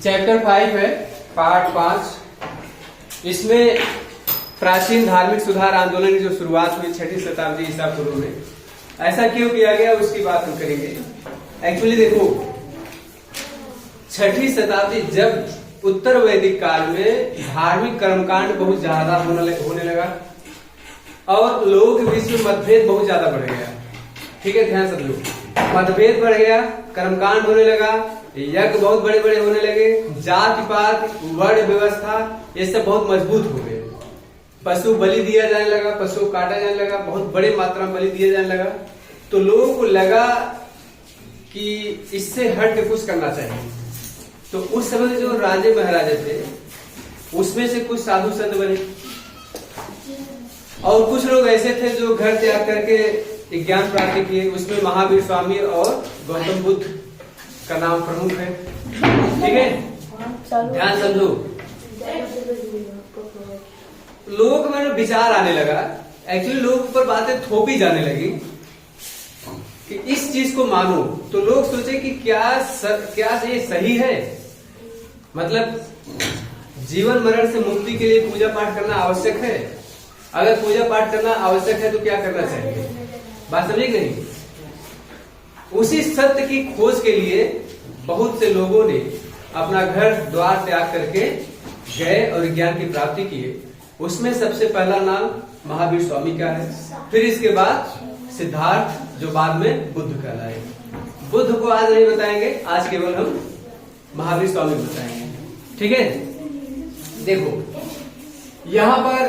Chapter 5 है, part 5। इसमें प्राचीन धार्मिक सुधार आंदोलन की जो शुरुआत हुई 6वीं शताब्दी ईसा पूर्व में, ऐसा क्यों किया गया उसकी बात हम करेंगे। एक्चुअली देखो, 6वीं शताब्दी जब उत्तर वैदिक काल में धार्मिक कर्मकांड बहुत ज्यादा होने लगा और लोगों के बीच में मतभेद बहुत ज्यादा बढ़ गया। ठीक है, ध्यान से लो, मतभेद बढ़ गया, कर्मकांड होने लगा, यज्ञ बहुत बड़े बड़े होने लगे, जाति पात वर्ण व्यवस्था ये सब बहुत मजबूत हो गए। पशु बलि दिया जाने लगा, पशु काटा जाने लगा, बहुत बड़े मात्रा में बलि दिया जाने लगा। तो लोगों को लगा कि इससे हट के कुछ करना चाहिए। तो उस समय जो राजे महाराजे थे उसमें से कुछ साधु संत बने और कुछ लोग ऐसे थे जो घर त्याग करके ज्ञान प्राप्ति किए। उसमें महावीर स्वामी और गौतम बुद्ध का नाम प्रमुख है। ठीक है, ध्यान समझो। लोगों में विचार आने लगा, एक्चुअली लोगों पर बातें थोपी जाने लगी कि इस चीज को मानो। तो लोग सोचे कि क्या ये सही है, मतलब जीवन मरण से मुक्ति के लिए पूजा पाठ करना आवश्यक है। अगर पूजा पाठ करना आवश्यक है तो क्या करना चाहिए, बात समझे नहीं। उसी सत्य की खोज के लिए बहुत से लोगों ने अपना घर द्वार त्याग करके गए और ज्ञान की प्राप्ति किए। उसमें सबसे पहला नाम महावीर स्वामी का है, फिर इसके बाद सिद्धार्थ जो बाद में बुद्ध कहलाए। बुद्ध को आज नहीं बताएंगे, आज केवल हम महावीर स्वामी बताएंगे। ठीक है, देखो यहाँ पर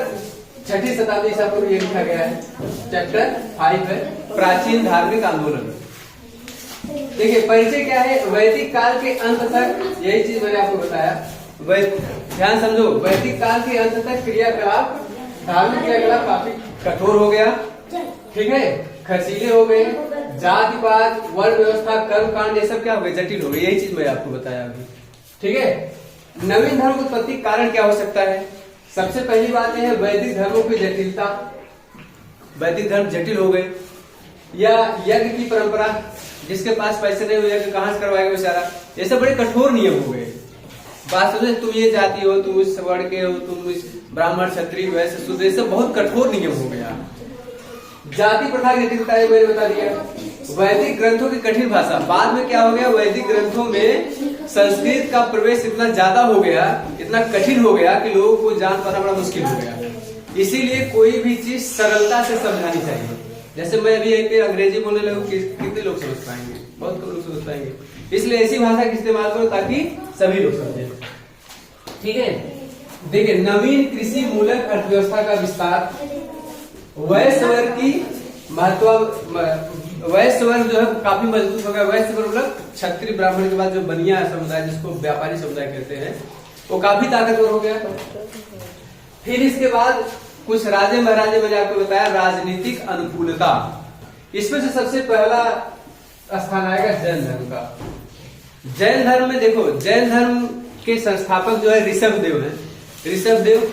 6वीं शताब्दी ईसा पूर्व ये लिखा गया है, चैप्टर 5 है, प्राचीन धार्मिक आंदोलन। देखिए परिचय क्या है, वैदिक काल के अंत तक, यही चीज मैंने आपको बताया। ध्यान समझो, वैदिक काल के अंत तक क्रियाकलाप, धार्मिक क्रियाकलाप काफी कठोर हो गया। ठीक है, खर्चीले हो गए, जाति पात वर्ण व्यवस्था कर्म कांड ये सब क्या हो गए, जटिल हो गए। यही चीज मैं आपको बताया अभी। ठीक है, नवीन धर्म उत्पत्ति कारण क्या हो सकता है। सबसे पहली बात यह है वैदिक धर्मों की जटिलता, वैदिक धर्म जटिल हो गए, या यज्ञ की परंपरा, जिसके पास पैसे नहीं हो यज्ञ कहां से करवाएगा बेचारा, ये सब बड़े कठोर नियम हो गए। बात समझे, तुम ये जाति हो, तुम इस वर्ण के हो, तुम इस ब्राह्मण क्षत्रिय वैश्य शूद्र, ये सब बहुत कठोर नियम हो गया। जाति प्रथा की जटिलता है, मैंने बता दिया। वैदिक ग्रंथों की कठिन भाषा, बाद में क्या हो गया, वैदिक ग्रंथों में संस्कृत का प्रवेश इतना ज्यादा हो गया, इतना कठिन हो गया कि लोगों को जान पाना बड़ा मुश्किल हो गया। इसीलिए कोई भी चीज सरलता से समझानी चाहिए। जैसे मैं अभी एक अंग्रेजी बोलने लगूं, कितने लोग समझ पाएंगे, बहुत कम लोग समझ पाएंगे। इसलिए ऐसी भाषा का इस्तेमाल करो ताकि सभी लोग समझें। ठीक है, देखिए नवीन कृषि मूलक अर्थव्यवस्था का विस्तार, वैश्य वर्ग की महत्व, वैश्य वर्ग जो है काफी मजबूत हो गया। वैश्य वर्ग मतलब क्षत्रिय ब्राह्मण के बाद जो बनिया समुदाय, जिसको व्यापारी समुदाय कहते हैं, वो काफी ताकतवर हो गया। फिर इसके बाद कुछ राजे महाराजे, मैंने आपको बताया राजनीतिक अनुकूलता। इसमें से सबसे पहला स्थान आएगा जैन धर्म का। जैन धर्म में देखो, जैन धर्म के संस्थापक जो है ऋषभ देव है, ऋषभ देव।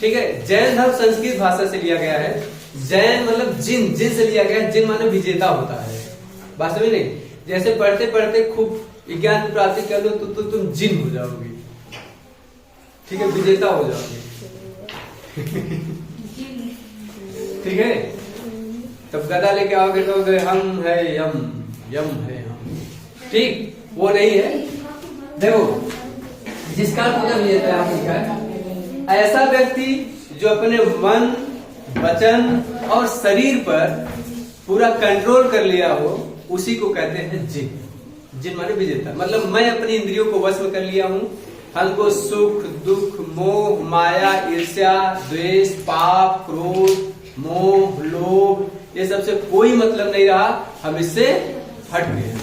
ठीक है, जैन धर्म संस्कृत भाषा से लिया गया है। जैन मतलब जिन, जिन से लिया गया है। जिन माने विजेता होता है, बात समझ नहीं। जैसे पढ़ते पढ़ते खूब विज्ञान की प्राप्ति कर लो तो तुम जिन हो जाओगे। ठीक है, विजेता हो जाओगे। ठीक है, तब गदा लेके आओगे तो हम है यम, यम है हम। ठीक, वो नहीं है। देखो जिसका मतलब ये है, ऐसा व्यक्ति जो अपने मन वचन और शरीर पर पूरा कंट्रोल कर लिया हो, उसी को कहते हैं जिन। जिन माने विजेता, मतलब मैं अपनी इंद्रियों को वश में कर लिया हूँ। हमको सुख दुख मोह माया ईर्ष्या द्वेष पाप क्रोध मोह लोभ ये सबसे कोई मतलब नहीं रहा, हम इससे हट गए।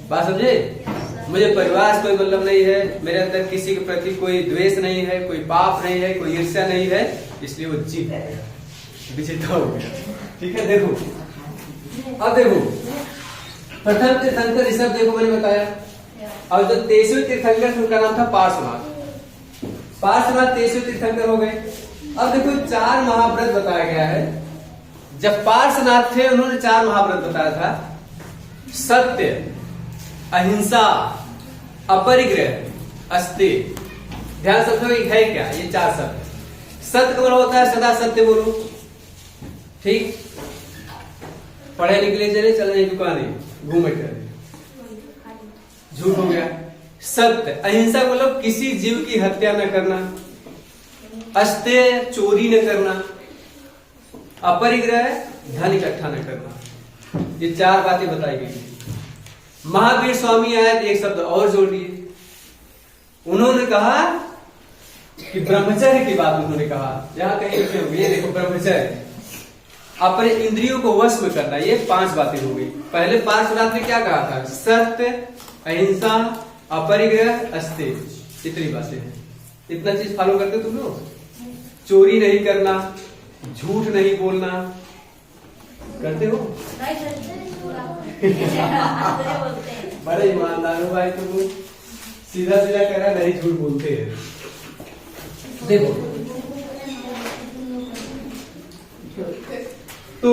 बात समझे, मुझे परिवार से कोई मतलब नहीं है, मेरे अंदर किसी के प्रति कोई द्वेष नहीं है, कोई पाप नहीं है, कोई ईर्ष्या नहीं है, इसलिए वो जिन विजेता हो गया। ठीक है, देखो अब देखो प्रथम तीर्थंकर ऋषभ देव को मैंने बताया, और जो 23वें तीर्थंकर उनका नाम था पार्श्वनाथ। पार्श्वनाथ 23वें तीर्थंकर हो गए। अब देखो 4 महाव्रत बताया गया है। जब पार्श्वनाथ थे उन्होंने 4 महाव्रत बताया था, सत्य अहिंसा अपरिग्रह, अस्ते। ध्यान समझो ये है क्या, ये 4 शब्द। सत्य का मतलब होता है सदा सत्य बोलो, ठीक। पढ़े निकले चले चल रही दुकाने घूमे चले, झूठ हो गया। सत्य, अहिंसा मतलब किसी जीव की हत्या न करना, अस्ते चोरी न करना, अपरिग्रह धन इकट्ठा न करना। ये 4 बातें बताई गई। महावीर स्वामी आए तो एक शब्द और जोड़ दिए, उन्होंने कहा कि ब्रह्मचर्य की बात उन्होंने कहा। यहां कहीं लिखे होंगे, ये देखो ब्रह्मचर्य, अपने इंद्रियों को वश में करना। ये 5 बातें हो गई। पहले 5 बात में क्या कहा था? सत्य, अहिंसा, अपरिग्रह, अस्ते, इतनी बातें हैं। इतना चीज फॉलो करते तुम लोग? चोरी नहीं करना, झूठ नहीं बोलना, करते हो? बड़े ईमानदार हो भाई तुम, सीधा सीधा कह रहा नहीं झूठ बोलते हैं। देखो तो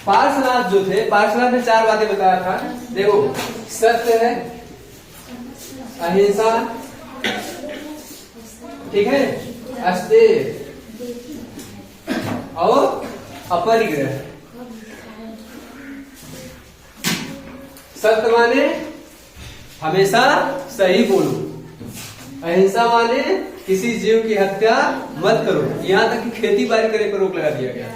पार्श्वनाथ जो थे, पार्श्वनाथ ने 4 बातें बताया था। देखो सत्य है, अहिंसा, ठीक है, अस्ते और अपरिग्रह। सत्य माने हमेशा सही बोलो, अहिंसा माने किसी जीव की हत्या मत करो। यहाँ तक कि खेती बाड़ी करने पर रोक लगा दिया गया।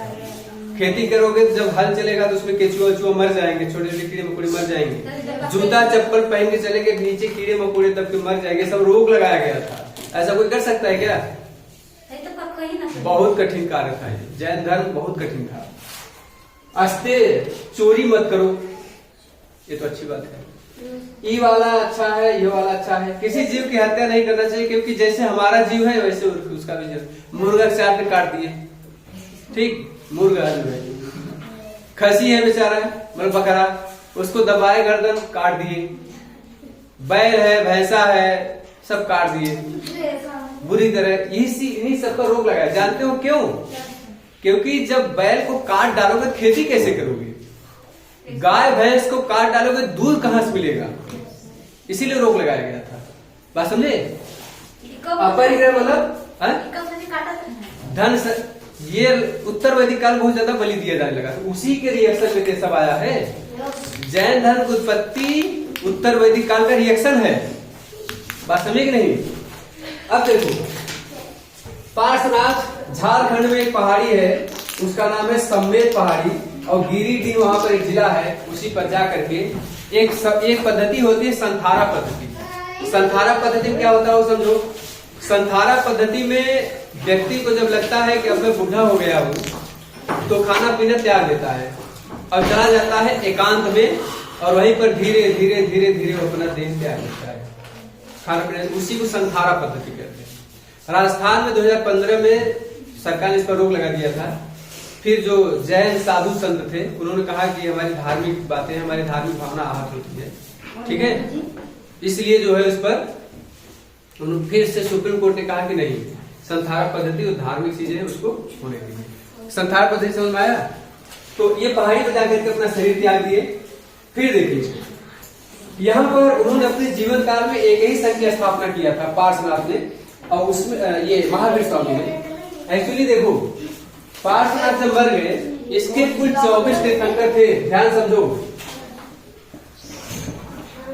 खेती करोगे तो जब हल चलेगा तो उसमें केचुआ वेचुआ मर जाएंगे, छोटे छोटे कीड़े मकोड़े मर जाएंगे। जूता चप्पल पहन के चलेंगे, नीचे कीड़े मकोड़े तब के मर जाएंगे। सब रोक लगाया गया था। ऐसा कोई कर सकता है क्या? बहुत कठिन कार्य था ये, जैन धर्म बहुत कठिन था। अस्ते, चोरी मत करो, ये तो अच्छी बात है। ये वाला अच्छा है, ये वाला अच्छा है। किसी जीव की हत्या नहीं करना चाहिए, क्योंकि जैसे हमारा जीव है वैसे उसका भी जीव। मुर्गा चाट के काट दिए, ठीक, मुर्गा जो है, खसी है बेचारा, मतलब बकरा, उसको दबाए गर्दन काट दिए। बैल है, भैंसा है, सब काट दिए बुरी तरह। इन्हीं सब पर रोक लगाया। जानते हो क्यों? क्योंकि जब बैल को काट डालोगे खेती कैसे करोगे? गाय भैंस को काट डालोगे दूध कहां से मिलेगा? इसीलिए रोक लगाया गया था। बात समझे? अपरिग्रह मतलब धन। ये उत्तर वैदिक काल बहुत ज्यादा बलि दिया जाने लगा, तो उसी के रिएक्शन में सब आया है। जैन धर्म की उत्पत्ति उत्तर वैदिक काल का रिएक्शन है। बात समझे कि नहीं? अब देखो, पार्श्वनाथ झारखंड में एक पहाड़ी है, उसका नाम है सम्मेद पहाड़ी, और गिरिडीह वहां पर एक जिला है। उसी पर जा करके एक पद्धति होती है, संथारा पद्धति। संथारा पद्धति में क्या होता है वो समझो। संथारा पद्धति में व्यक्ति को जब लगता है कि अब मैं बूढ़ा हो गया हूँ, तो खाना पीना त्याग देता है और चला जाता है एकांत में, और वहीं पर धीरे धीरे धीरे धीरे अपना देह त्याग देता है, खाना पीना। उसी को संथारा पद्धति कहते हैं। राजस्थान में 2015 में सरकार ने इस पर रोक लगा दिया था। फिर जो जैन साधु संत थे, उन्होंने कहा कि हमारी धार्मिक बातें, हमारी धार्मिक भावना आहत होती है, ठीक है, इसलिए जो है उस पर फिर से सुप्रीम कोर्ट ने कहा कि नहीं, संथारा पद्धति और धार्मिक चीजें उसको होने देंगे। संथारा पद्धति समझ में आया? तो ये पहाड़ी पर जाकर के अपना शरीर त्याग दिए। फिर देखिए, यहाँ पर उन्होंने अपने जीवन काल में एक ही संघ की स्थापना किया था, पार्श्वनाथ ने, और उसमें ये महावीर स्वामी ने। एक्चुअली देखो, पार्श्वनाथ जब मर गए, इसके कुल 24 तीर्थंकर थे। ध्यान समझो,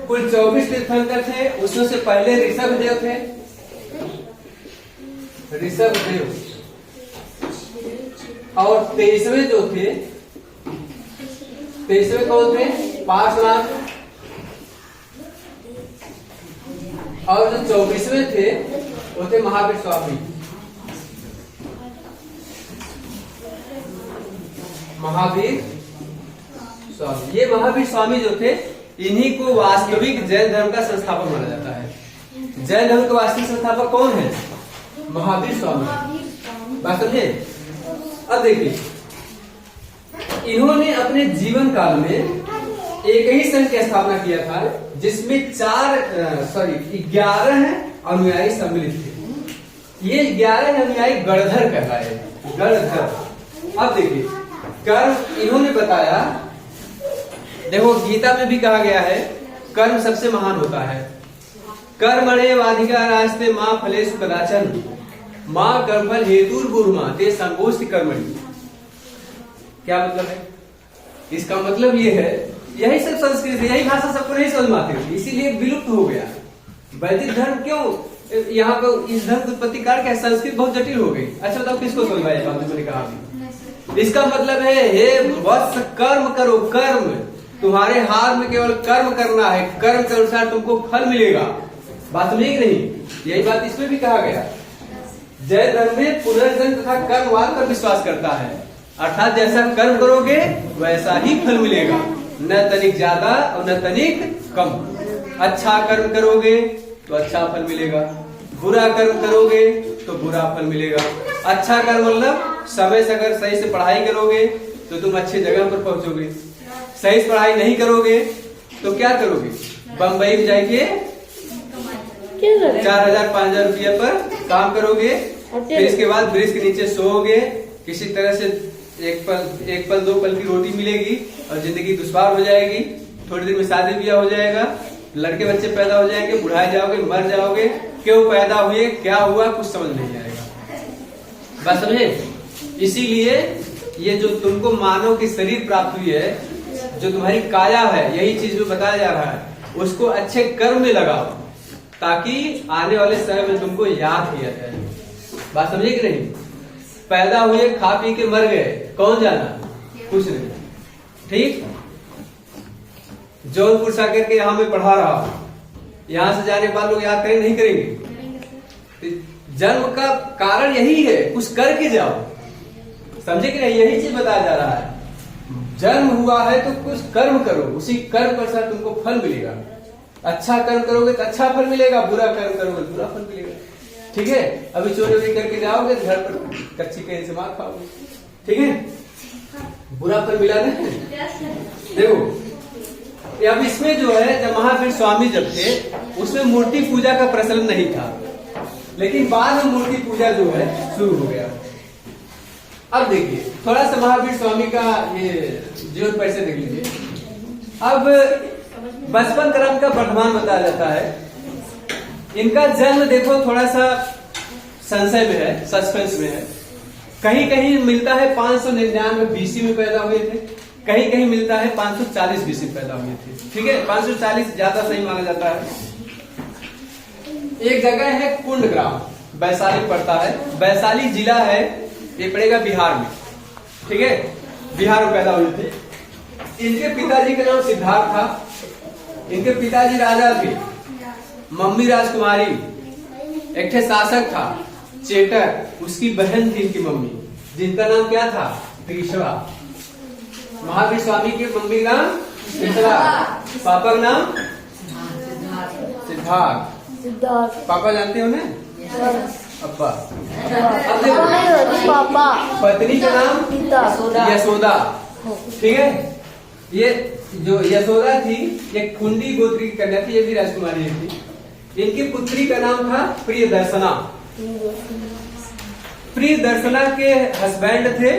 कुल 24 तीर्थंकर थे। उसमें से पहले ऋषभ देव थे, ऋषभ देव, और 23वें जो थे, 23वें कौन थे? पार्श्वनाथ। और जो 24वें थे वो थे महावीर स्वामी। महावीर स्वामी, ये महावीर स्वामी जो थे, इन्हीं को वास्तविक जैन धर्म का संस्थापक माना जाता है। जैन धर्म का वास्तविक संस्थापक कौन है? महावीर स्वामी। बात समझे? अब देखिए, इन्होंने अपने जीवन काल में एक ही संघ की स्थापना किया था, जिसमें 11 अनुयायी सम्मिलित थे। ये 11 अनुयायी गणधर कहलाए, गणधर। अब देखिए, कर्म इन्होंने बताया, देखो गीता में भी कहा गया है कर्म सबसे महान होता है। कर्मणे वाधिका रास्ते माँ फलेषु कदाचन माँ कर्मफल हेतुर्गुर्मा ते संगोष्ठी कर्मणि। क्या मतलब है? इसका मतलब ये है, यही सब संस्कृत है, यही भाषा सबको नहीं समझ में आती, इसीलिए विलुप्त हो गया। वैदिक धर्म क्यों यहाँ पर इस धर्म की उत्पत्ति कारण क्या? संस्कृत बहुत जटिल हो गई। अच्छा बताओ किसको समझ में आया? मैंने कहा इसका मतलब है हे वत्स कर्म करो, कर्म तुम्हारे हाथ में केवल कर्म करना है, कर्म के अनुसार तुमको फल मिलेगा। बात समझे कि नहीं? यही बात इसमें भी कहा गया। जैन धर्म में पुनर्जन्म तथा कर्मवाद पर विश्वास करता है, अर्थात जैसा कर्म करोगे वैसा ही फल मिलेगा, न तनिक ज्यादा और न तनिक कम। अच्छा कर्म करोगे तो अच्छा फल मिलेगा, बुरा कर्म करोगे तो बुरा फल मिलेगा। अच्छा कर्म मतलब समय से अगर सही से पढ़ाई करोगे तो तुम अच्छी जगह पर पहुंचोगे, सही से पढ़ाई नहीं करोगे तो क्या करोगे? बम्बई में जाके 4,000-5,000 रुपया पर काम करोगे, फिर इसके बाद ब्रिज के नीचे सोओगे, किसी तरह से एक पल 2 पल की रोटी मिलेगी और जिंदगी दुश्वार हो जाएगी। थोड़ी देर में शादी ब्याह हो जाएगा, लड़के बच्चे पैदा हो जाएंगे, बुढ़ाए जाओगे, मर जाओगे। क्यों पैदा हुए, क्या हुआ, कुछ समझ नहीं आएगा। बात समझे? इसीलिए ये जो तुमको मानव की शरीर प्राप्त हुई है, जो तुम्हारी काया है, यही चीज जो बताया जा रहा है, उसको अच्छे कर्म में लगाओ ताकि आने वाले समय में तुमको याद किया जाए। बात समझे कि नहीं? पैदा हुए, खा पी के मर गए, कौन जाना? कुछ नहीं। ठीक, जौनपुर से आकर के यहाँ में पढ़ा रहा हूं, यहाँ से जाने के बाद लोग याद करेंगे नहीं करेंगे? जन्म का कारण यही है, कुछ करके जाओ। समझे कि नहीं? यही चीज बताया जा रहा है। जन्म हुआ है तो कुछ कर्म करो, उसी कर्म के अनुसार तुमको फल मिलेगा। अच्छा कर्म करोगे तो अच्छा फल मिलेगा, बुरा कर्म करोगे तो बुरा फल मिलेगा। ठीक है? अभी चोरी करके जाओगे घर पर कच्ची कहीं से मार खाओगे। ठीक है? बुरा फल मिला नहीं। देखो अब इसमें जो है, जब महावीर स्वामी जब थे उसमें मूर्ति पूजा का प्रचलन नहीं था, लेकिन बाद में मूर्ति पूजा जो है शुरू हो गया। अब देखिए थोड़ा सा महावीर स्वामी का ये जीवन परिचय देख लीजिए। अब बचपन क्रम का वर्धमान बताया जाता है। इनका जन्म देखो थोड़ा सा संशय में है, सस्पेंस में है। कहीं कहीं मिलता है 599 बीसी में पैदा हुए थे, कहीं कहीं मिलता है 540 बीसी में पैदा हुए थे। ठीक है, 540 ज्यादा सही माना जाता है। एक जगह है कुंडग्राम, वैशाली पड़ता है, वैशाली जिला है, ये पड़ेगा बिहार में। ठीक है, बिहार में पैदा हुए थे। इनके पिताजी का नाम सिद्धार्थ था। इनके पिताजी राजा थे, मम्मी राजकुमारी, एक थे शासक था चेटक, उसकी बहन थी इनकी मम्मी, जिनका नाम क्या था? त्रिशला। महावीर स्वामी की मम्मी का नाम त्रिशला, पापा का नाम सिद्धार्थ। पापा जानते हो ना? अब्बा। अब देखो पापा। पत्नी का नाम यशोदा। ठीक है, ये जो यशोदा थी ये कुंडी गोत्र की कन्या थी, ये भी राजकुमारी थी। इनकी पुत्री का नाम था प्रियदर्शना। प्रियदर्शना के हस्बैंड थे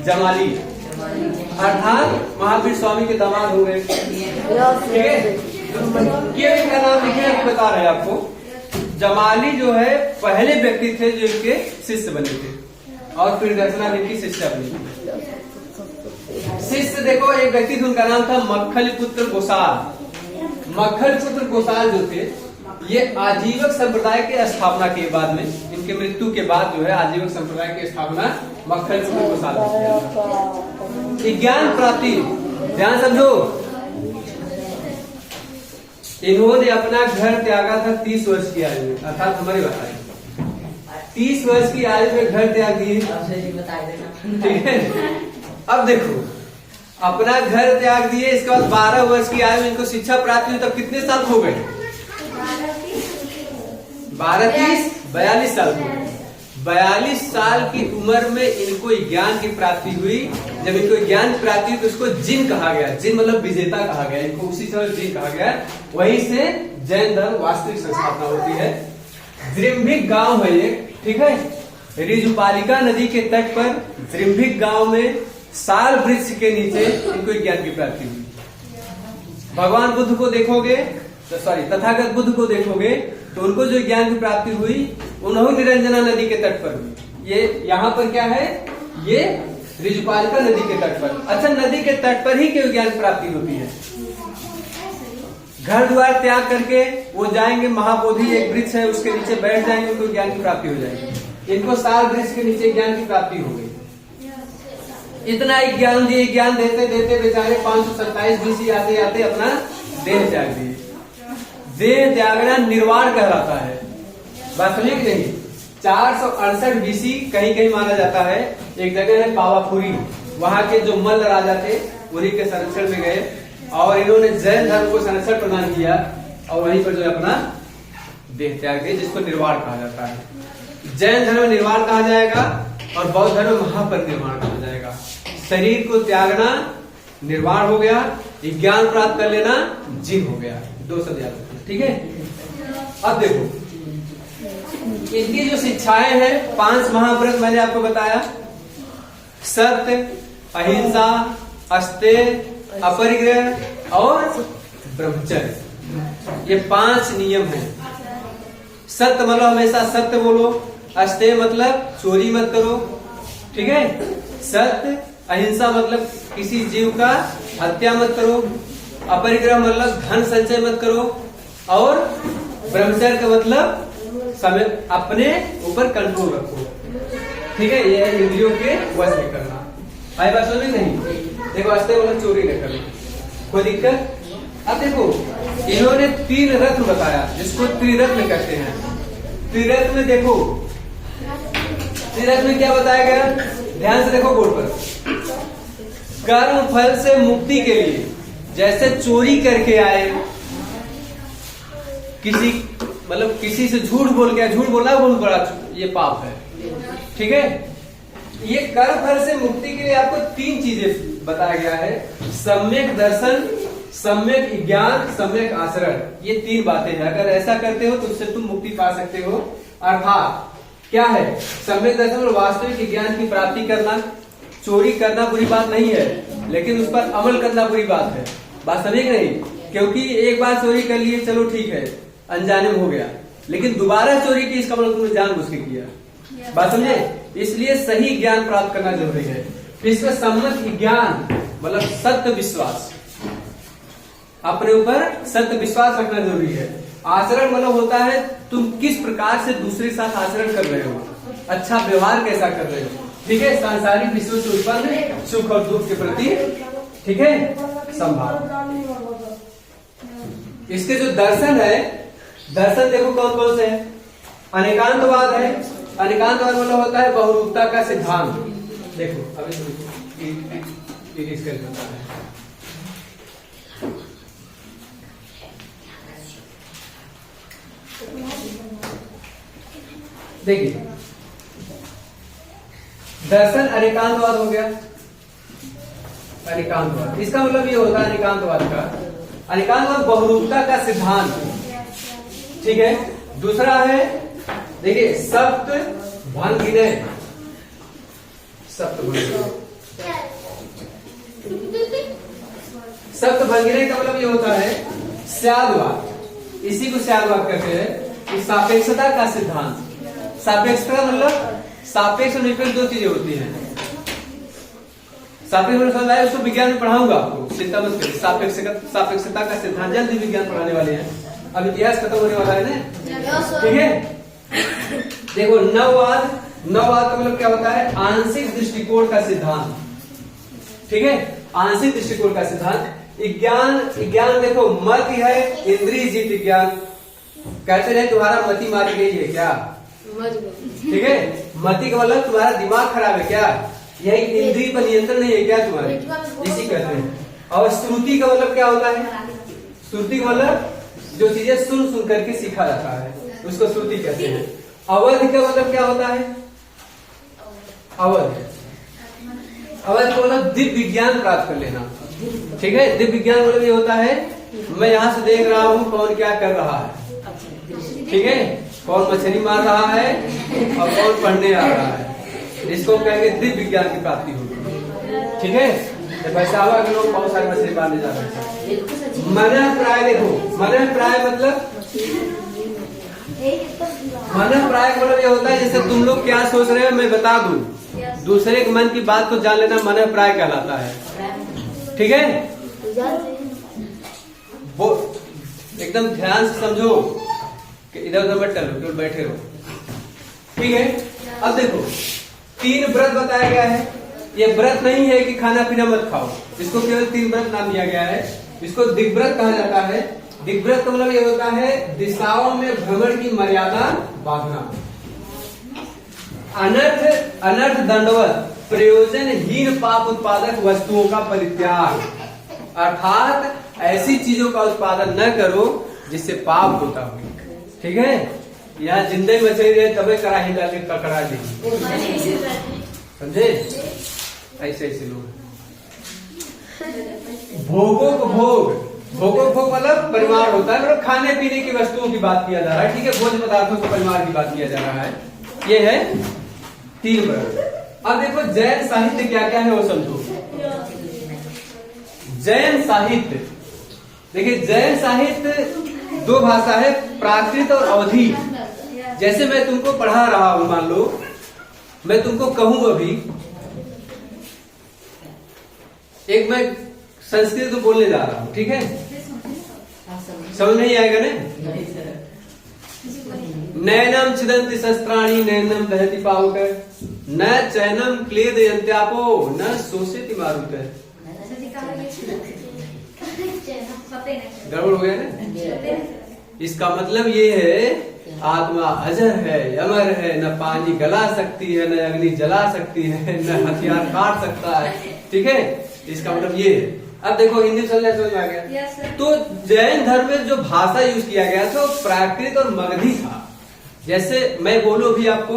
जमाली, अर्थात महावीर स्वामी के दामाद हो गए। ठीक है, ये का नाम लिखे बता रहे हैं आपको। जमाली जो है पहले व्यक्ति थे जो इनके शिष्य बने थे, और प्रियदर्शना इनकी शिष्या बनी थी। शिष्य देखो एक व्यक्ति थे, उनका नाम था मक्खल पुत्र गोसाल। मक्खल पुत्र गोसाल जो थे ये आजीवक संप्रदाय के स्थापना के बाद में, इनके मृत्यु के बाद जो है आजीवक संप्रदाय की स्थापना मक्खल पुत्र गोसाल ने की। ज्ञान प्राप्ति, ध्यान समझो, इन्होंने अपना घर त्यागा था 30 वर्ष की आयु में, अर्थात हमारी बताई 30 वर्ष की आयु में घर त्याग दिए। ठीक है, अब देखो अपना घर त्याग दिए, इसके बाद 12 वर्ष की आयु में इनको शिक्षा प्राप्त हुई, तब कितने साल हो गए? 12, 30, 42 साल हो गए। 42 साल की उम्र में इनको ज्ञान की प्राप्ति हुई। जब इनको ज्ञान प्राप्ति हुई तो उसको जिन कहा गया, जिन मतलब विजेता कहा गया, इनको उसी समय जिन कहा गया। वहीं से जैन धर्म वास्तविक संस्थापना होती है। द्रिम्भिक गांव है ये, ठीक है, रिजुपालिका नदी के तट पर द्रिम्भिक गांव में साल वृक्ष के नीचे इनको ज्ञान की प्राप्ति हुई। भगवान बुद्ध को देखोगे, तथागत बुद्ध को देखोगे तो उनको जो ज्ञान की प्राप्ति हुई उन्होंने निरंजना नदी के तट पर हुई। ये यहाँ पर क्या है, ये ऋजुपालिका नदी के तट पर। अच्छा, नदी के तट पर ही क्यों ज्ञान प्राप्ति होती है? घर द्वार त्याग करके वो जाएंगे, महाबोधि एक वृक्ष है उसके नीचे बैठ जाएंगे, उनको ज्ञान की प्राप्ति हो जाएगी। इनको साल वृक्ष के नीचे ज्ञान की प्राप्ति हो गई। इतना एक ज्ञान दिए, ज्ञान देते देते बेचारे 527 BC आते आते अपना देह त्याग दिए। देह त्यागना निर्वाण कहलाता है, वास्तविक नहीं। 468 BC कहीं कहीं माना जाता है। एक जगह है पावापुरी, वहां के जो मल्ल राजा थे उन्हीं के संरक्षण में गए और इन्होंने जैन धर्म को संरक्षण प्रदान किया और वहीं पर जो अपना देह त्याग दिए, जिसको निर्वाण कहा जाता है। जैन धर्म में निर्वाण कहा जाएगा और बौद्ध धर्म में महापरिनिर्वाण कहा जाएगा। शरीर को त्यागना निर्वाण हो गया, ज्ञान प्राप्त कर लेना जिन हो गया। 2 शब्द याद रखना, ठीक है। अब देखो इनकी जो शिक्षाएं हैं, 5 महाव्रत मैंने आपको बताया। सत्य, अहिंसा, अस्तेय, अपरिग्रह और ब्रह्मचर्य, ये 5 नियम हैं। सत्य मतलब हमेशा सत्य बोलो। अस्तेय मतलब चोरी मत करो, ठीक है। सत्य, अहिंसा मतलब किसी जीव का हत्या मत करो। अपरिग्रह मतलब धन संचय मत करो। और ब्रह्मचर्य का मतलब समय अपने ऊपर कंट्रोल रखो, ठीक है। ये इंद्रियों के वश में करना। आई बात समझ में नहीं? देखो, अस्तेय मतलब चोरी न करना, कोई दिक्कत? अब देखो इन्होंने 3 रत्न बताया जिसको त्रिरत्न कहते हैं। त्रिरत्न में देखो, त्रिरत्न में क्या बताया गया, ध्यान से देखो बोर्ड पर। कर्म फल से मुक्ति के लिए, जैसे चोरी करके आए, किसी मतलब किसी से झूठ बोल गया, झूठ बोलना बहुत बड़ा ये पाप है, ठीक है। ये कर्म फल से मुक्ति के लिए आपको 3 चीजें बताया गया है। सम्यक दर्शन, सम्यक ज्ञान, सम्यक आचरण, ये 3 बातें हैं। अगर ऐसा करते हो तो उससे तुम मुक्ति पा सकते हो। अर्थात क्या है, सम्यक दर्शन और वास्तविक ज्ञान की प्राप्ति करना। चोरी करना बुरी बात नहीं है, लेकिन उस पर अमल करना बुरी बात है, वास्तविक नहीं। क्योंकि एक बार चोरी कर लिए, चलो ठीक है, अनजाने में हो गया, लेकिन दोबारा चोरी की इसका मतलब तुमने जानबूझ के किया, बात समझे। इसलिए सही ज्ञान प्राप्त करना जरूरी है। इसमें सम्यक ज्ञान मतलब सत्य विश्वास, अपने ऊपर सत्य विश्वास रखना जरूरी है। आचरण मतलब होता है तुम किस प्रकार से दूसरे के साथ आचरण कर रहे हो, अच्छा व्यवहार कैसा कर रहे हो, ठीक है। सांसारिक विषयों से उत्पन्न सुख और दुख के प्रति, ठीक है, संभाव। इसके जो दर्शन है, दर्शन देखो कौन कौन से हैं। अनेकांतवाद है। अनेकांतवाद मतलब होता है बहुरूपता का सिद्धांत। देखो अभी इसका है, देखिए दर्शन अनेकांतवाद हो गया। अनेकांतवाद इसका मतलब ये होता है, अनेकांतवाद का, अनेकांतवाद बहुरूपता का सिद्धांत, ठीक है। दूसरा है देखिए सप्त भंगिनय। सप्त भंगिनय का मतलब ये होता है स्यादवाद। इसी को स्यादवाद कहते हैं। सापेक्षता का सिद्धांत। सापेक्षता मतलब सापेक्ष और निरपेक्ष 2 चीजें होती हैं। सापेक्ष मतलब उसको विज्ञान में पढ़ाऊंगा आपको, चिंता मत करिए। सापेक्षता का सिद्धांत जल्दी विज्ञान पढ़ाने वाले हैं, अब इतिहास खत्म होने वाला है ना, ठीक है। देखो नववाद, नववाद का मतलब क्या होता है, आंशिक दृष्टिकोण का सिद्धांत, ठीक है। आंशिक दृष्टिकोण का सिद्धांत। विज्ञान देखो मत है इंद्रिय जीत विज्ञान। कहते हैं तुम्हारा मति मारी गई है क्या, ठीक है। मति का मतलब तुम्हारा दिमाग खराब है क्या, यही इंद्रिय पर नियंत्रण नहीं है क्या तुम्हारे, इसी कहते हैं। और श्रुति का मतलब क्या होता है, श्रुति का मतलब जो चीजें सुन सुन करके सीखा जाता है उसको श्रुति कहते हैं। अवध का मतलब क्या होता है, अवध, अवध का मतलब दिव्य विज्ञान प्राप्त कर लेना, ठीक है। दिव्य विज्ञान मतलब ये होता है मैं यहाँ से देख रहा हूँ कौन क्या कर रहा है, ठीक है, कौन मछली मार रहा है और कौन पढ़ने आ रहा है, इसको कहेंगे दिव्य विज्ञान की प्राप्ति होगी, ठीक है। वैशावा के लोग बहुत सारी मछली मारने जा रहे हैं। मन प्राय देखो, मन प्राय मतलब मन प्राय मतलब ये होता है जैसे तुम लोग क्या सोच रहे हो मैं बता दूं, दूसरे के मन की बात को जान लेना मन प्राय कहलाता है। ठीक है, वो एकदम ध्यान से समझो कि इधर उधर मत टलो, केवल बैठे रहो। ठीक है, अब देखो 3 व्रत बताया गया है। ये व्रत नहीं है कि खाना पीना मत खाओ, इसको केवल 3 व्रत नाम दिया गया है। इसको दिग्व्रत कहा जाता है। दिग्व्रत का मतलब ये होता है दिशाओं में भ्रमण की मर्यादा बांधना। अनर्थ दंडवत प्रयोजनहीन पाप उत्पादक वस्तुओं का परित्याग, अर्थात ऐसी चीजों का उत्पादन न करो जिससे पाप होता हो। ठीक है, यहाँ जिंदगी बचे रहे तबे कराही डाल के ककड़ा देंगे, समझे? ऐसे ऐसे लोग भोगों को भोग मतलब परिमाण होता है, मतलब खाने पीने की वस्तुओं की बात किया जा रहा है। ठीक है, भोज्य पदार्थों को परिमाण की बात किया जा रहा है। ये है 3 व्रत। अब देखो जैन साहित्य क्या क्या है वो समझो। जैन साहित्य, देखिए जैन साहित्य 2 भाषा है, प्राकृत और अवधि। जैसे मैं तुमको पढ़ा रहा हूं, मान लो मैं तुमको कहूं अभी, एक मैं संस्कृत बोलने जा रहा हूं, ठीक है, समझ नहीं आएगा ना? नैनम छिदन्ति शस्त्राणि नैनम दहति पावक न चैनम क्लेदयन्त्यापो न शोषयति मारुत। गड़बड़ हो गया ना? इसका मतलब ये है आत्मा अजर है, अमर है, न पानी गला सकती है, न अग्नि जला सकती है, न हथियार काट सकता है। ठीक है, इसका मतलब ये है। अब देखो हिंदी समझ में आ गया। तो जैन धर्म में जो भाषा यूज किया गया था वो प्राकृत और मगधी था। जैसे मैं बोलूं भी आपको,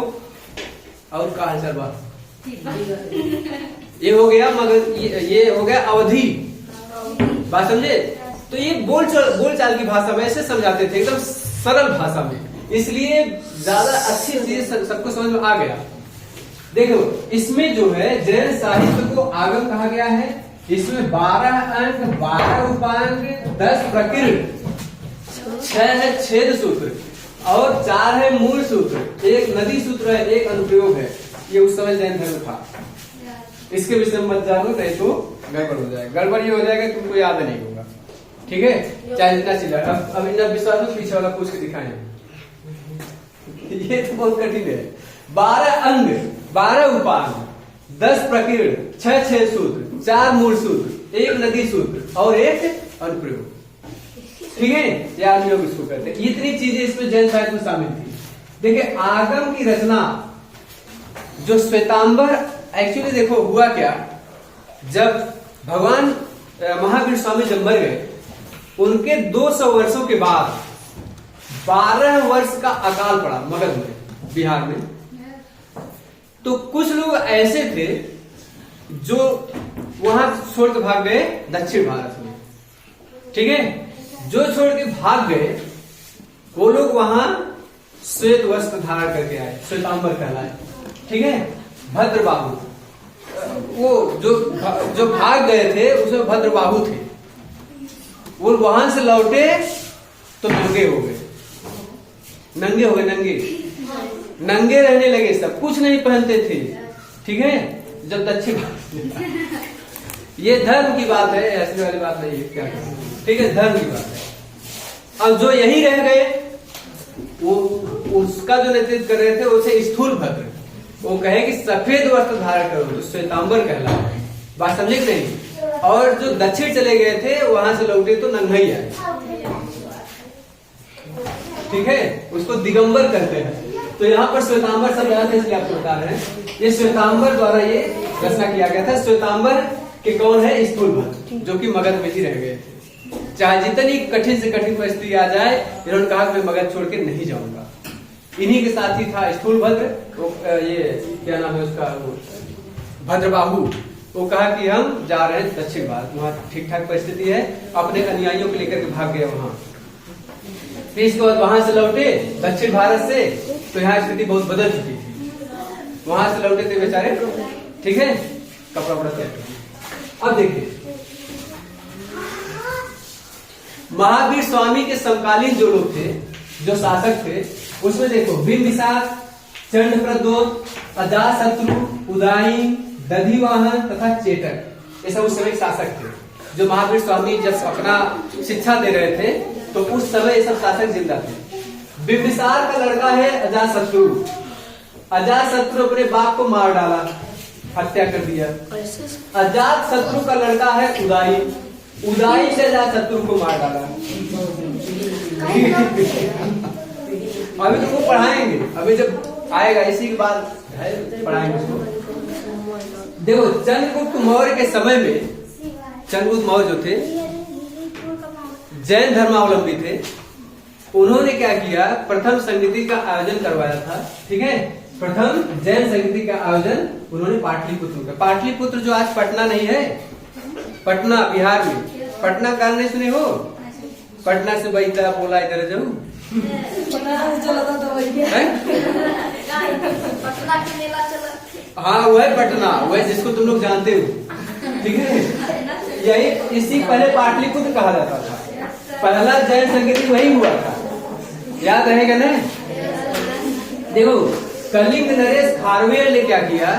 और कहा चल बात, ये हो गया मगध, ये हो गया अवधि, बात समझे? तो ये बोलचाल की भाषा में ऐसे समझाते थे, एकदम सरल भाषा में, इसलिए ज्यादा अच्छी चीज सबको समझ में आ गया। देखो इसमें जो है जैन साहित्य को आगम कहा गया है। इसमें 12 अंक, 12 उपांग, 10 प्रकृत, 6 है छेद सूत्र और 4 है मूल सूत्र, 1 नदी सूत्र है, 1 अनुप्रयोग है। ये उस समय जैन धर्म था। इसके विषय में मत जानो, नहीं तो गड़बड़ हो जाएगा। गड़बड़ ये हो जाएगा तुमको याद नहीं होगा। ठीक है, चाहे जितना चिल्ला। अब इन विश्वास में पीछे वाला पूछ के दिखाएं। ये तो बहुत कठिन है। 12 अंग, 12 उपांग, 10 प्रकृत, 6 छेद सूत्र, 4 मूल सूत्र, 1 नदी सूत्र और 1 अनुप्रयोग। ठीक है, ये आदमी लोग इसको कहते हैं। इतनी चीजें इसमें जैन साहित्य में शामिल थी। देखिए आगम की रचना जो श्वेतांबर, एक्चुअली देखो हुआ क्या, जब भगवान महावीर स्वामी जब मर गए, उनके 200 वर्षों के बाद 12 वर्ष का अकाल पड़ा मगध में, बिहार में। तो कुछ लोग ऐसे थे जो वहां छोड़ के भाग गए दक्षिण भारत में। ठीक है, जो छोड़ के भाग गए वो लोग वहां श्वेत वस्त्र धारण करके आए, श्वेतांबर कहलाए। ठीक है, भद्रबाहु, वो जो भाग गए थे उसमें भद्रबाहु थे। वो वहां से लौटे तो नंगे हो गए, नंगे रहने लगे, सब कुछ नहीं पहनते थे। ठीक है, जब दक्षिण ये धर्म की बात है, ऐसी वाली बात नहीं है, क्या ठीक है, धर्म की बात है। अब जो यही रह गए, वो उसका जो नेतृत्व कर रहे थे उसे स्थूल भद्र, वो कहे कि सफेद वस्त्र धारण करो तो श्वेतांबर कहलाए। बात समझे कि नहीं? और जो दक्षिण चले गए थे वहां से लौटे तो नंगई आए। ठीक है, उसको दिगंबर कहते हैं। तो यहाँ पर श्वेतांबर सब याद है, इसलिए आपको बता रहे हैं। ये श्वेतांबर द्वारा ये रचना किया गया था। श्वेतांबर के कौन है? स्थूल भद्र, जो कि मगध में ही रह गए थे। चाहे जितनी कठिन से कठिन परिस्थिति आ जाए, इन्होंने कहा मैं मगध छोड़ के नहीं जाऊंगा। इन्हीं के साथ ही था स्थूल भद्र, ये क्या नाम है उसका, भद्रबाहु। वो कहा कि हम जा रहे हैं दक्षिण भारत, वहां ठीक ठाक परिस्थिति है, अपने अनुयायियों को लेकर के भाग गए वहां। फिर इसके बाद वहां से लौटे दक्षिण भारत से, तो यहाँ स्थिति बहुत बदल चुकी थी। वहां से लौटे थे बेचारे, ठीक है, कपड़ा बड़ा सेट। अब देखिए महावीर स्वामी के समकालीन जो लोग थे जो शासक थे उसमें देखो बिंबिसार, चंडप्रद्योत, अजातशत्रु, उदयन, दधिवाहन तथा चेटक, ये सब उस समय शासक थे। जो महावीर स्वामी जब अपना शिक्षा दे रहे थे तो उस समय ये सब शासक जिंदा थे। बिंबिसार का लड़का है अजातशत्रु। अजातशत्रु अपने बाप को मार डाला, हत्या कर दिया। अजातशत्रु का लड़का है उदयन। उदयन से अजातशत्रु को मार डाला। अभी तुमको पढ़ाएंगे, अभी जब आएगा इसी के बाद पढ़ाएंगे उसको। देखो चंद्रगुप्त मौर्य के समय में, चंद्रगुप्त मौर्य जो थे जैन धर्मावलंबी थे, उन्होंने क्या किया, प्रथम संगीति का आयोजन करवाया था। ठीक है, प्रथम जैन संगीति का आयोजन उन्होंने पाटलिपुत्र का। पाटलिपुत्र जो आज पटना नहीं है, पटना बिहार में, पटना का नहीं सुने हो? पटना से बैठा बोला इधर जाऊ, हाँ वो है पटना, वह जिसको तुम लोग जानते हो। ठीक है, यही इसी पहले पाटलिपुत्र कहा जाता था। पहला जैन संगीति वही हुआ था, याद रहेगा ना? देखो कलिंग नरेश खारवेल ने क्या किया,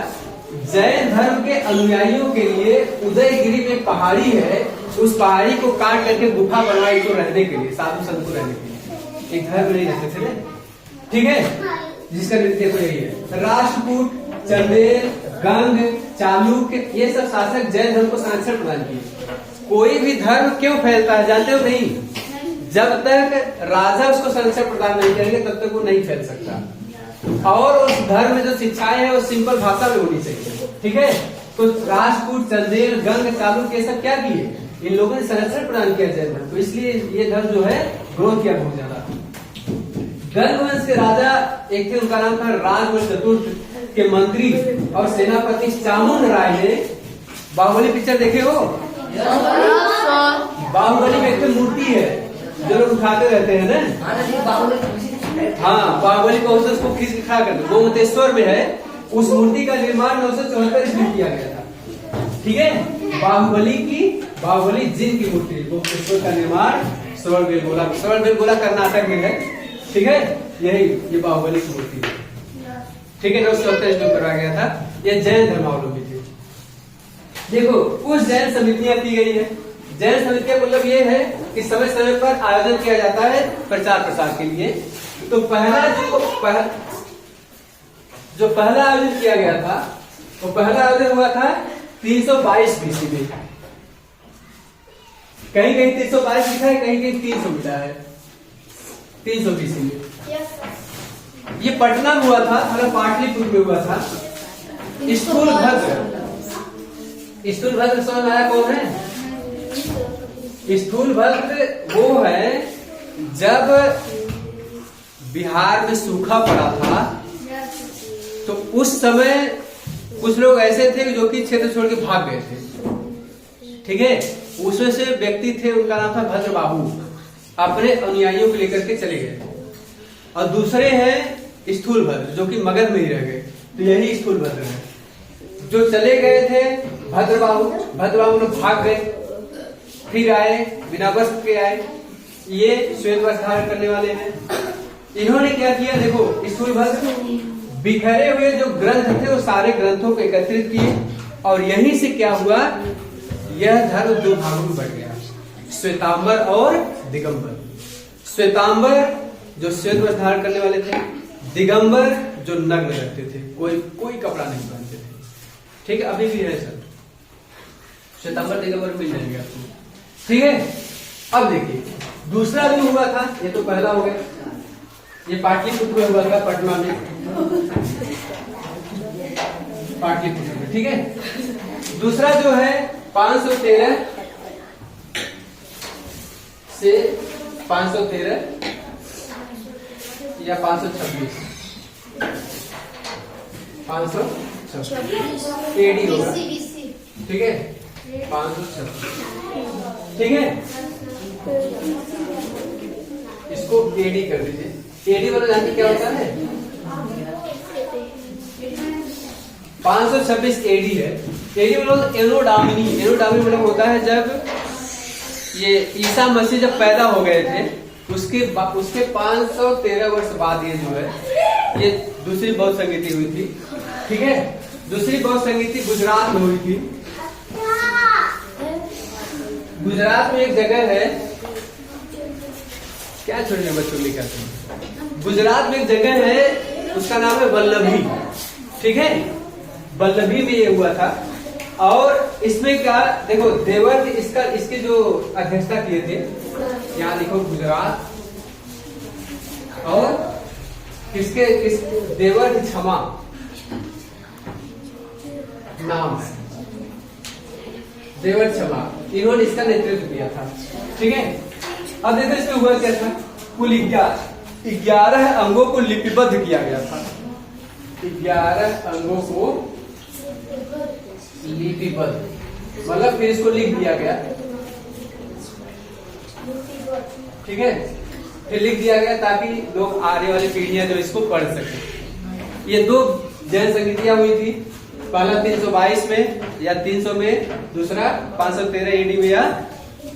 जैन धर्म के अनुयायियों के लिए उदयगिरी में पहाड़ी है, उस पहाड़ी को काट करके गुफा बनवाई को रहने के लिए, साधु संत को रहने के लिए। एक घर में नहीं रहते थे ना। ठीक है, जिसका नृत्य तो यही है। राष्ट्रकूट, चंदेल, गंग, चालुक्य, ये सब शासक जैन धर्म को संरक्षण प्रदान किए। कोई भी धर्म क्यों फैलता है जानते हो? नहीं, जब तक राजा उसको संरक्षण प्रदान नहीं करेंगे तब तक वो नहीं फैल सकता। और उस धर्म में जो शिक्षाएं है वो सिंपल भाषा में होनी चाहिए। ठीक है, तो राष्ट्रकूट, चंदेल, गंग, चालुक्य ये सब क्या किए? इन लोगों ने संरक्षण प्रदान किया जैन धर्म को, इसलिए ये धर्म जो है ग्रोथ किया बहुत ज्यादा। गंग वंश के राजा एक थे, उनका नाम था राजवंश चतुर्थ के मंत्री और सेनापति चामुंड राय ने, बाहुबली पिक्चर देखे हो? बाहुबली में एक तो मूर्ति है जो लोग उठाते रहते हैं ना। हाँ, बाहुबली को उसको खींच के खड़ा कर, गोमतेश्वर में है। उस मूर्ति का निर्माण 974 ईस्वी में किया गया था। ठीक है, बाहुबली जिन की मूर्ति, गोमतेश्वर का निर्माण श्रवणबेलगोला कर्नाटक में है। ठीक है, यही ये बाहुबली की मूर्ति है। ठीक है, 974 ईस्वी में करवाया गया था। ये जैन धर्मावलंबी थे। देखो कुछ जैन समितियां की गई है। जैन समितियां मतलब ये है कि समय समय पर आयोजन किया जाता है प्रचार प्रसार के लिए। तो जो पहला आयोजन किया गया था, वो पहला आयोजन हुआ था 322 बीसी में। कहीं कहीं 322 लिखा है, कहीं कहीं 300 मिला है। 300 बीसी में ये पटना में हुआ था, मतलब पाटलिपुत्र में हुआ था। स्थूलभद्र समझ में आया कौन है? स्थूलभद्र वो है जब बिहार में सूखा पड़ा था तो उस समय कुछ लोग ऐसे थे जो कि क्षेत्र छोड़ के भाग गए थे। ठीक है, उसमें से व्यक्ति थे, उनका नाम था भद्रबाहु, अपने अनुयायियों को लेकर के चले गए। और दूसरे हैं स्थूलभद्र जो कि मगध में ही रह गए। तो यही स्थूलभद्र है जो चले गए थे। भद्रबाहु लोग भाग गए, फिर आए, बिना वस्त्र के आए। ये श्वेत वस्त्र धारण करने वाले हैं। इन्होंने क्या किया, देखो स्थूलभद्र बिखरे हुए जो ग्रंथ थे वो सारे ग्रंथों को एकत्रित किए और यहीं से क्या हुआ, यह धर्म दो भागों में बढ़ गया, श्वेतांबर और दिगंबर। श्वेतांबर जो श्वेत वस्त्र धारण करने वाले थे, दिगंबर जो नग्न रहते थे, कोई कपड़ा नहीं पहनते थे। ठीक है, अभी भी है सर, श्वेतांबर दिगंबर मिल जाएंगे आपको। ठीक है, अब देखिए दूसरा जो हुआ था, ये तो पहला हो गया, ये पाटलिपुत्र में हुआ था, पटना में, पाटलिपुत्र में। ठीक है, दूसरा जो है 513 से 513 या 526 एडी होगा। ठीक है, 526। ठीक है, इसको एडी कर दीजिए। एडी वाला जानते क्या होता है? 526 एडी है। एडी मतलब एनो डामिनी मतलब होता है जब ये ईसा मसीह जब पैदा हो गए थे उसके 513 वर्ष बाद ये जो है ये दूसरी बौद्ध संगीति हुई थी। ठीक है, दूसरी बौद्ध संगीति गुजरात में हुई थी। गुजरात में एक जगह है, क्या छोड़ने बच्चों में क्या करते, गुजरात में एक जगह है उसका नाम है वल्लभी। ठीक है, वल्लभी में ये हुआ था। और इसमें क्या देखो, देवर इसके जो अध्यक्षता किए थे, यहाँ लिखो गुजरात, और किसके देवर क्षमा नाम है, देवर क्षमा, इन्होंने इसका नेतृत्व किया था। ठीक है, अब देखो इसमें हुआ क्या था, कुल 11 अंगों को लिपिबद्ध किया गया था। 11 अंगों को लिपिबद्ध, मतलब फिर इसको लिख दिया गया। ठीक है, फिर लिख दिया गया ताकि लोग आने वाली पीढ़ियां जो इसको पढ़ सके। ये 2 जैन संगीतियां हुई थी, पहला 322 में या 300 में, दूसरा 513 ईडी में या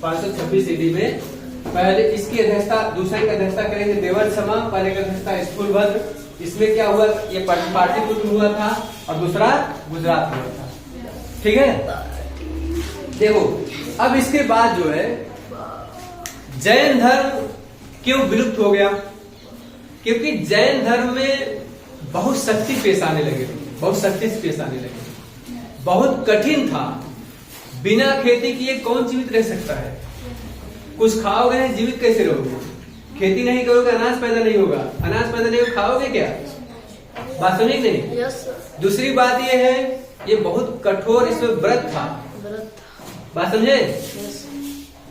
526 ईडी में। पहले इसकी अध्यक्षता, दूसरे की अध्यक्षता करेंगे देवर क्षमा, पहले की अध्यक्षता स्थूलभद्र। इसमें क्या हुआ, ये पाटलिपुत्र हुआ था और दूसरा गुजरात हुआ था। ठीक है, देखो अब इसके बाद जो है जैन धर्म क्यों विलुप्त हो गया, क्योंकि जैन धर्म में बहुत सख्ती पेश आने लगे थे, बहुत सख्ती से पेश आने लगे, बहुत कठिन था। बिना खेती किए कौन जीवित रह सकता है, कुछ खाओगे नहीं जीवित कैसे रहोगे, खेती नहीं करोगे अनाज पैदा नहीं होगा, अनाज पैदा नहीं होगा खाओगे क्या, बात समझे नहीं। दूसरी बात ये है, ये बहुत कठोर इसमें व्रत था, बात समझे।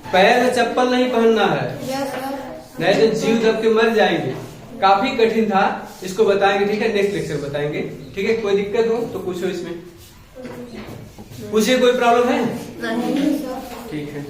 पैर में चप्पल नहीं पहनना है, नहीं तो जीव दब के मर जाएंगे, काफी कठिन था। इसको बताएंगे, ठीक है, नेक्स्ट लेक्चर बताएंगे। ठीक है, कोई दिक्कत हो तो पूछो, इसमें पूछिए, कोई प्रॉब्लम है? नहीं। ठीक है।